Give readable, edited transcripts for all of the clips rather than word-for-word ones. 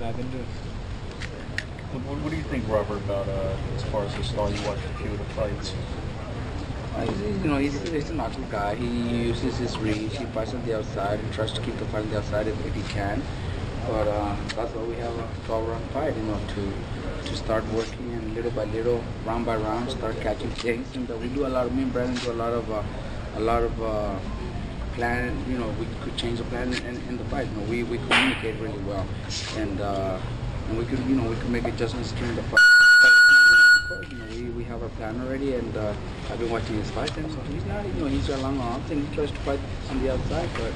I've been doing. What do you think, Robert, about as far as his style? You watched a few of the fights. He's a natural guy. He uses his reach. He fights on the outside and tries to keep the fight on the outside if he can. But that's why we have a 12-round fight, to start working and little by little, round by round, start catching things. And we do a lot of, me and Brandon do a lot of plan. We could change the plan in the fight. We communicate really well, and we could make adjustments during the fight. We have our plan already, and I've been watching his fight, and he's not, he's a long off, and he tries to fight on the outside, but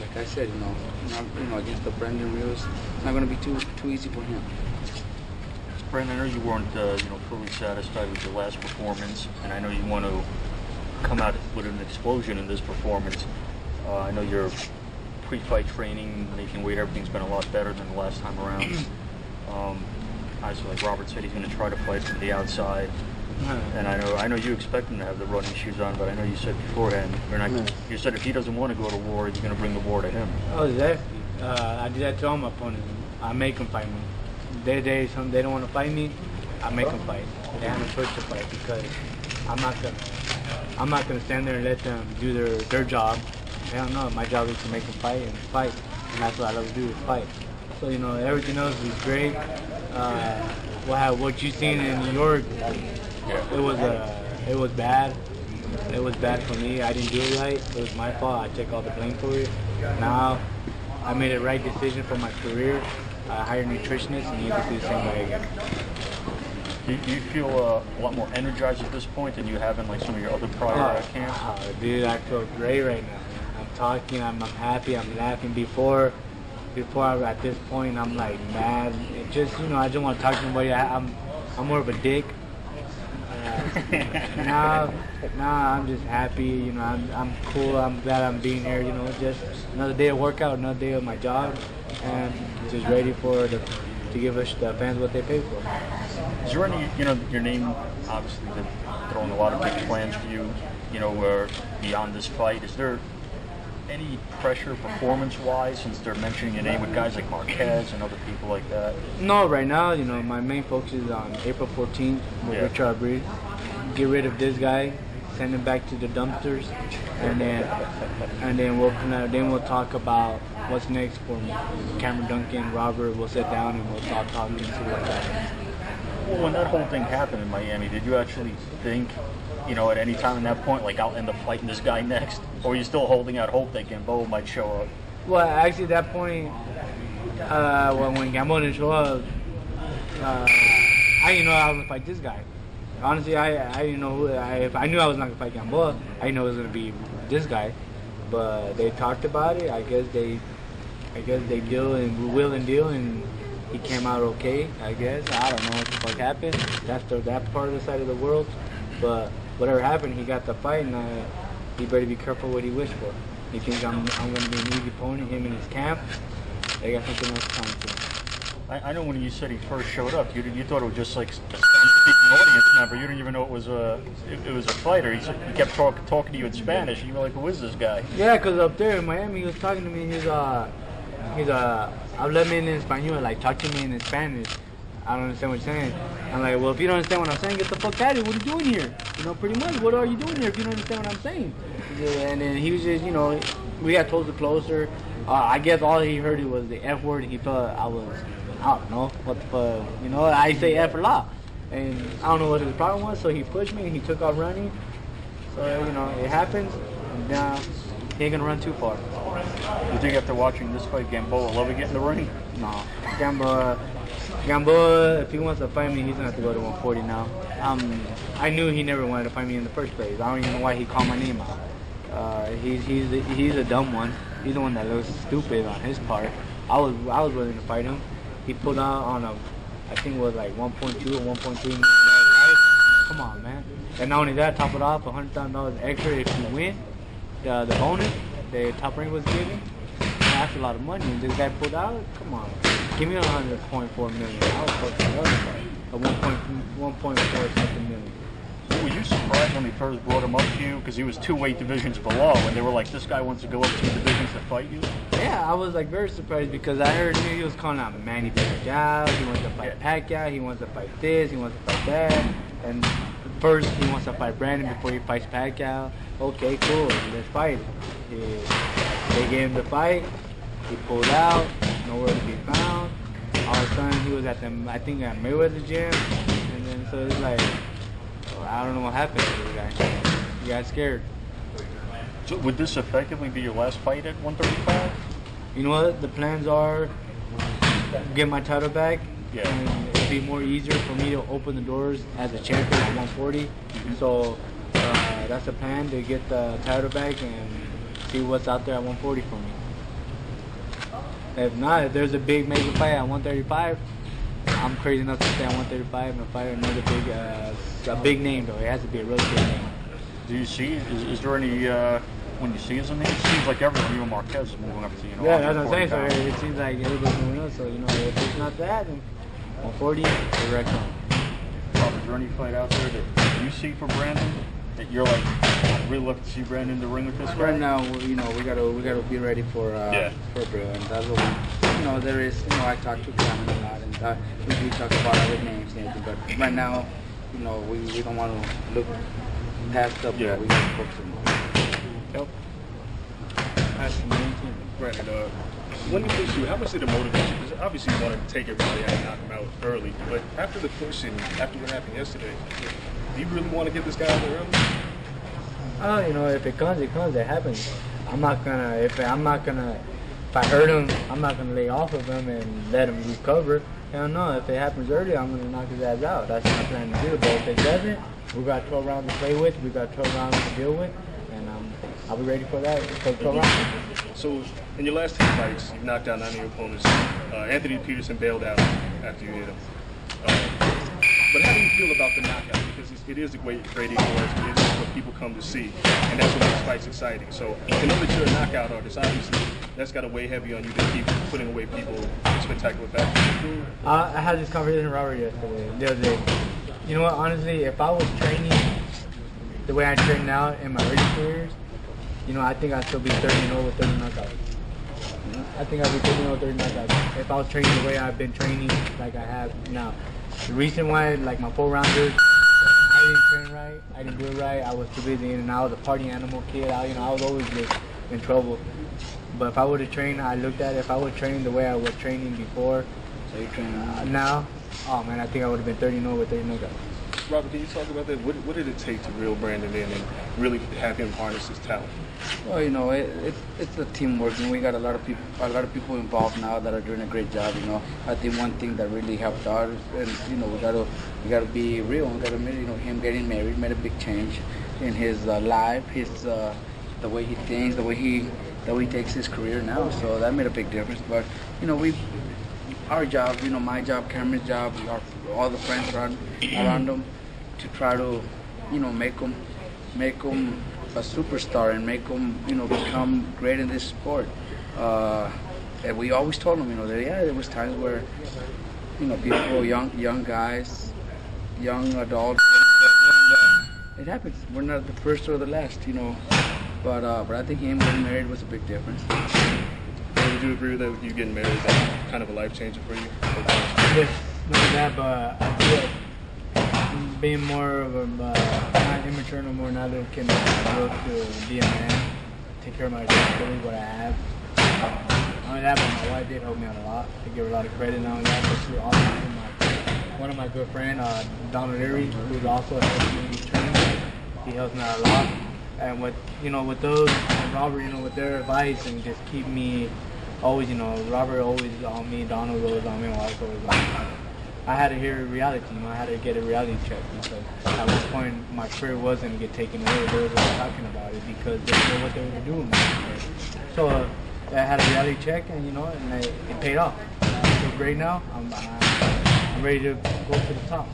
like I said, against the Brandon Rios, it's not going to be too easy for him. Brandon, I know you weren't, fully satisfied with your last performance, and I know you want to come out with an explosion in this performance. I know your pre-fight training, making weight, everything's been a lot better than the last time around. Obviously, like Robert said, he's going to try to fight from the outside. And I know you expect him to have the running shoes on, but I know you said beforehand, you said if he doesn't want to go to war, you're going to bring the war to him. Oh, exactly. I did that to all my opponents. I make them fight me. They don't want to fight me, I make them fight. They have no choice to fight because I'm not gonna stand there and let them do their job. Hell no, my job is to make them fight, and that's what I love to do, is fight. So everything else is great. What you seen in New York, it was bad. It was bad for me. I didn't do it right. It was my fault. I take all the blame for it. Now I made the right decision for my career. I hired nutritionists, and you can do the same way again. Do you feel a lot more energized at this point than you have in like some of your other prior camps? Dude, I feel great right now. I'm talking, I'm happy, I'm laughing. Before at this point, I'm like mad. It just, I just want to talk to somebody. I'm more of a dick. Now I'm just happy. I'm cool. I'm glad I'm being here. Just another day of workout, another day of my job, and just ready to give us the fans what they pay for. Is there any, your name obviously been throwing a lot of big plans for you, where beyond this fight, is there any pressure performance-wise since they're mentioning your name with guys like Marquez and other people like that? No, right now, my main focus is on April 14th with Richard Abril. Get rid of this guy, send him back to the dumpsters, and then we'll talk about what's next for Cameron Duncan, Robert. We'll sit down and we'll start talking and see what happens. Well, when that whole thing happened in Miami, did you actually think, at any time in that point, like I'll end up fighting this guy next, or are you still holding out hope that Gamboa might show up? Well, actually, at that point, when Gamboa didn't show up, I didn't know I was gonna fight this guy. Honestly, I didn't know if I knew I was not gonna fight Gamboa, I didn't know it was gonna be this guy. But they talked about it. I guess they deal and will and deal, and he came out okay. I guess I don't know what the fuck happened. That's that part of the side of the world. But whatever happened, he got the fight, and he better be careful what he wished for. He thinks I'm gonna be an easy opponent. Him in his camp, they got something else coming to him. I know when you said he first showed up, you thought it was just like a Spanish-speaking audience member. You didn't even know it was a fighter. He kept talking to you in Spanish, and you were like, "Who is this guy?" Yeah, because up there in Miami, he was talking to me. And he's háblame en español, like talk to me in Spanish. I don't understand what you're saying. I'm like, well, if you don't understand what I'm saying, get the fuck out of here. What are you doing here? Pretty much, what are you doing here if you don't understand what I'm saying? Yeah, and then he was just, we got closer. I guess all he heard was the F word, and he thought I don't know what the fuck, I say F a lot. And I don't know what his problem was, so he pushed me and he took off running. So, it happens, and now he ain't gonna run too far. You think after watching this fight, Gamboa will ever get in the ring? No. Gamboa, if he wants to fight me, he's gonna have to go to 140 now. I knew he never wanted to fight me in the first place. I don't even know why he called my name out. He's a dumb one. He's the one that looks stupid on his part. I was willing to fight him. He pulled out on I think it was like 1.2 or 1.3 million fight. Come on, man. And not only that, top it off, $100,000 extra if you win. The bonus the Top Rank was giving, that's a lot of money. And this guy pulled out. Come on, give me $100.4 million. I was fucking the other fight. A 1.4 something million. Were you surprised when they first brought him up to you? Because he was 2 weight divisions below, and they were like, this guy wants to go up 2 divisions to fight you? Yeah, I was like very surprised because I heard he was calling out Manny Pacquiao. He wants to fight Pacquiao. He wants to fight this. He wants to fight that. And first he wants to fight Brandon before he fights Pacquiao. Okay, cool. Let's fight. They gave him the fight. He pulled out. Nowhere to be found. All of a sudden he was at I think at Mayweather's gym. And then so it's like, I don't know what happened to the guy. He got scared. So would this effectively be your last fight at 135? You know what? The plans are get my title back. Yeah. And it'd be more easier for me to open the doors as a champion at 140. Mm-hmm. So that's the plan, to get the title back and see what's out there at 140 for me. If not, if there's a big major fight at 135, I'm crazy enough to stay at 135 and fight another a big name though. It has to be a really big name. Do you see, is there any, when you see his name, it seems like everyone, even Marquez is moving up to, Yeah, that's what I'm saying. So it seems like everybody's moving up. So, if it's not that, then 140, direct on. Rob, is there any fight out there that you see for Brandon that you're like, I'd really love to see Brandon in the ring with this guy? Right now, we gotta be ready for Abril, and that's what there is. I talk to Cameron a lot, and we do talk about other names and everything. But right now, we don't want to look past up. We got to focus on. Yep. That's the main thing. Brandon, when you push you, how much did it motivate you? Because obviously you want to take everybody out and knock him out early, but after the push and after what happened yesterday, do you really want to get this guy out there early? If it comes, it comes. It happens. If I hurt him, I'm not gonna lay off of him and let him recover. Hell no. If it happens early, I'm gonna knock his ass out. That's what I'm planning to do. But if it doesn't, we got 12 rounds to play with. We got 12 rounds to deal with, and I'll be ready for that. For 12 rounds. So, in your last 10 fights, you've knocked down 9 of your opponents. Anthony Peterson bailed out after you hit him. But how do you feel about the knockout? Because it is a great radio voice. It is what people come to see, and that's what makes fights exciting. So, to know that you're a knockout artist, obviously, that's got to weigh heavy on you to keep putting away people in spectacular fashion. I had this conversation with Robert yesterday, the other day. You know what? Honestly, if I was training the way I train now in my early careers, I think I'd still be 30-0 with 30 knockouts. I think I'd be 30-0 with 30 knockouts if I was training the way I've been training like I have now. The reason why, like my 4-rounders, I didn't train right. I didn't do it right. I was too busy in and out. I was a party animal kid. I was always just in trouble. But if I would have trained, I looked at it. If I would train the way I was training before, So you're training now, oh man, I think I would have been 30-0 with 30 knockouts. Robert, can you talk about that? What did it take to reel Brandon in and really have him harness his talent? Well, it's a teamwork, and we got a lot of people involved now that are doing a great job. I think one thing that really helped out is, we gotta be real. We gotta admit, him getting married made a big change in his life, the way he thinks, the way he takes his career now. So that made a big difference. But our job, my job, Cameron's job, all the friends around him, to try to, make him a superstar and make him, become great in this sport. And we always told him, that there was times where, people, young guys, young adults, it happens. We're not the first or the last, But I think him getting married was a big difference. Would you agree with that? With you getting married, that's kind of a life changer for you? Yes, not that, but I feel like being more of a not immature no more now that I can grow to be a man, take care of my responsibilities, what I have. Only that, but my wife did help me out a lot. I give her a lot of credit now. And that, but she also one of my good friends, Donald Leary, who's also helping me train. He helps me out a lot. And with those and Robert, with their advice and just keep me always, Robert always on me, Donald always on me, my wife always on me. I had to hear reality, I had to get a reality check because at one point my career wasn't to get taken away. They were talking about it because they didn't know what they were doing. So I had a reality check, and it paid off. I feel great now. I'm ready to go to the top.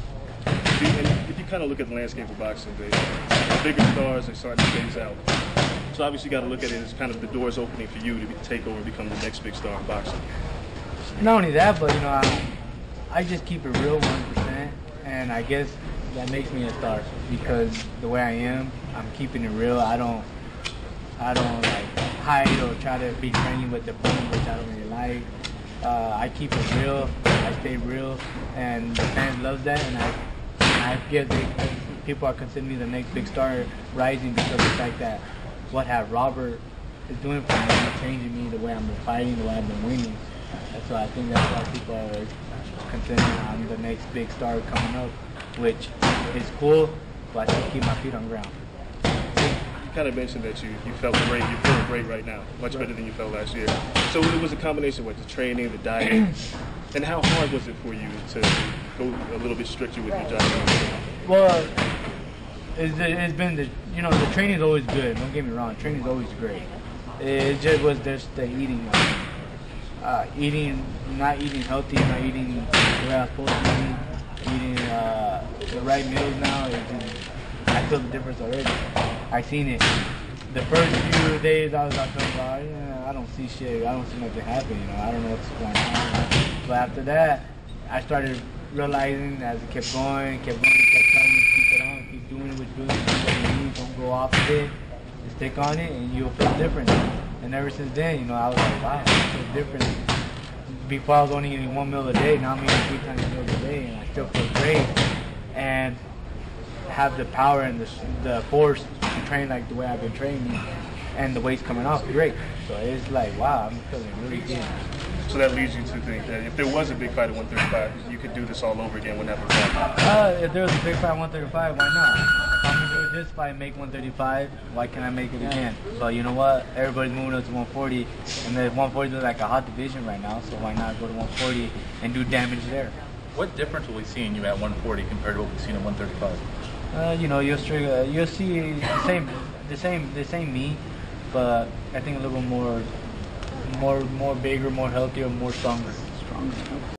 If you kind of look at the landscape of boxing, the bigger stars are starting to phase out. So obviously you got to look at it as kind of the doors opening for you to take over and become the next big star in boxing. Not only that, but I just keep it real 1%, and I guess makes me a star, because the way I am, I'm keeping it real. I don't like hide or try to be friendly with the opponent, which I don't really like. I keep it real. I stay real, and the fans love that. And I feel people are considering me the next big star rising because of the fact that what Robert is doing for me, is changing me, the way I've been fighting, the way I've been winning. And so I think that's why people are considering I'm the next big star coming up, which is cool, but I still keep my feet on the ground. You kind of mentioned that you felt great. You're feeling great right now, much better than you felt last year. So it was a combination with the training, the diet, and how hard was it for you to go a little bit stricter with your diet? Well, it's been the training's always good. Don't get me wrong, training's always great. It just was just the eating, not eating healthy, not eating the way I was supposed to eat, eating the right meals now. I feel the difference already. I seen it. The first few days I was out there, I don't see shit. I don't see nothing happen. I don't know what's going on. But after that, I started realizing as it kept going, kept telling me keep it on, keep doing what you're doing, do what you need, don't go off of it, just stick on it, and you'll feel different. And ever since then, I was like, wow, I feel different. Before I was only eating 1 meal a day, now I'm eating 3 times meals a day, and I still feel great. And have the power and the force to train like the way I've been training, and the weight's coming off great. So it's like, wow, I'm feeling really good. So that leads you to think that if there was a big fight at 135, you could do this all over again whenever fight. If there was a big fight at 135, why not? If I'm gonna do this fight and make 135, why can't I make it again? So you know what? Everybody's moving up to 140, and the 140 is like a hot division right now. So why not go to 140 and do damage there? What difference will we see in you at 140 compared to what we've seen at 135? You'll see the same me, but I think a little more bigger, more healthier, more stronger.